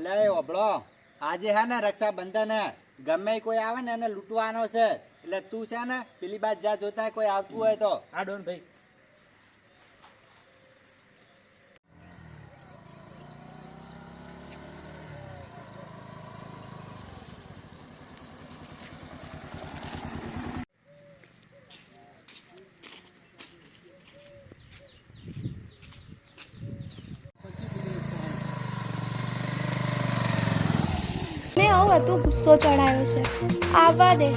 અલે ઓબળો આજે હે ને રક્ષાબંધન હે, ગમે કોઈ આવે ને એને લૂંટવાનો છે, એટલે તું છે ને પેલી બાદ જા, જોતા કોઈ આવતું હોય તો. આ ડોન ભાઈ વધુ ગુસ્સો ચડાયો છે. આવવા દે,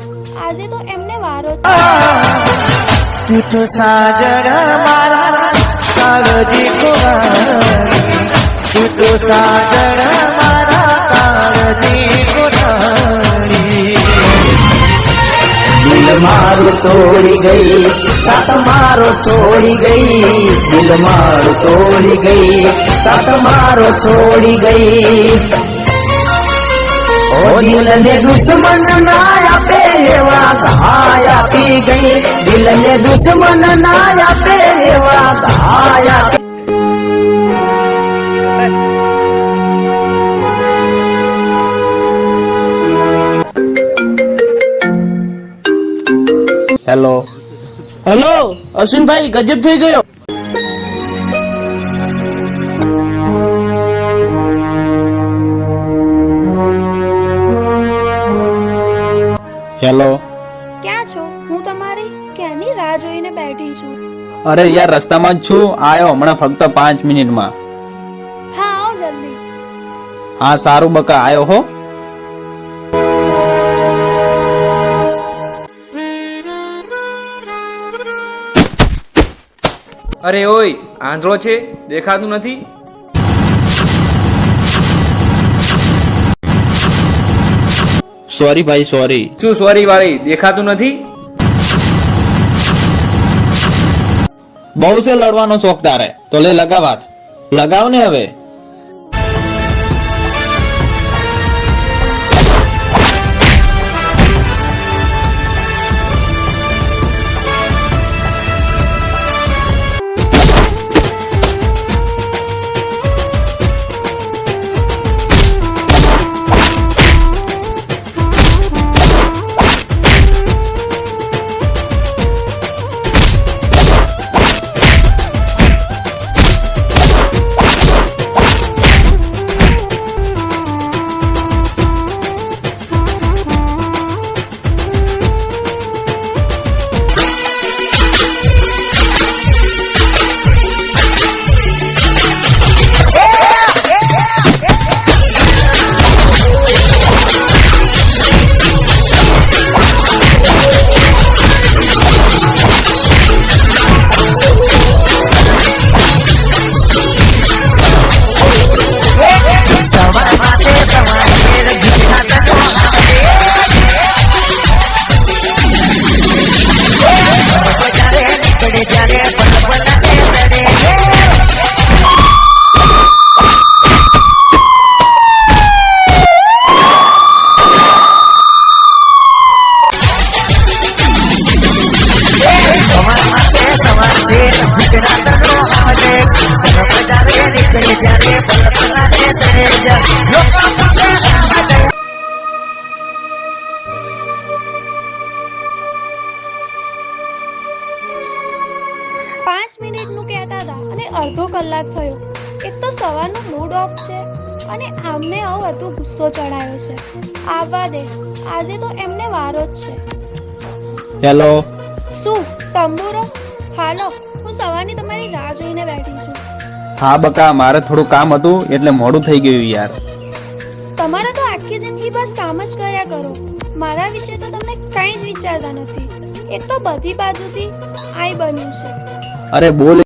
આજે તો એમને વારો તું તો સાજણ મારા કાળજી કોરાણી, તું તો સાજણ મારા કાળજી કોરાણી. દિલ મારું તોડી ગઈ, સાત મારો છોડી ગઈ, દિલ મારું તોડી ગઈ, સાત મારો છોડી ગઈ. ઓ દિલ ને દુશ્મન ના આપે એવા ઘાય આપી ગઈ, દિલ ને દુશ્મન ના આપે એવા ઘાય આપી. હેલો હેલો અશ્વિનભાઈ, ગજબ થઈ ગયો. હેલો. ક્યાં છો? હું તમારી ક્યાંની રાહ જોઈને બેઠી છું. અરે યાર રસ્તામાં જ છું, આયો હમણાં ફક્ત 5 મિનિટમાં. હા આવો જલ્દી. હા સારું બકા, આયો હો. અરે ઓય, આંધળો છે, દેખાતું નથી? સોરી ભાઈ સોરી. શું સોરી વાળી, દેખાતું નથી? બહુ છે લડવાનો શોખ તારે, તો લે લગાવ હાથ, લગાવ ને હવે. મિનિટનું કહેતા હતા અને અડધો કલાક થયો. એક તો સવારનો મૂડ ઓફ છે અને આમને વધુ ગુસ્સો ચડાયો છે. આવવા દે, આજે તો એમને વારો જ છે. હેલો. શું તંબુરો? હાલો, હું સવારની તમારી રાહ જોઈને બેઠી છું. હા બકા, મારે થોડું કામ હતું એટલે મોડું થઈ ગયું યાર. તમારે તો આખી જિંદગી બસ કામ જ કર્યા કરો, મારા વિશે તો તમે કંઈ જ વિચારતા નથી. એક તો બધી બાજુથી આઈ બન્યું છે. અરે બોલ.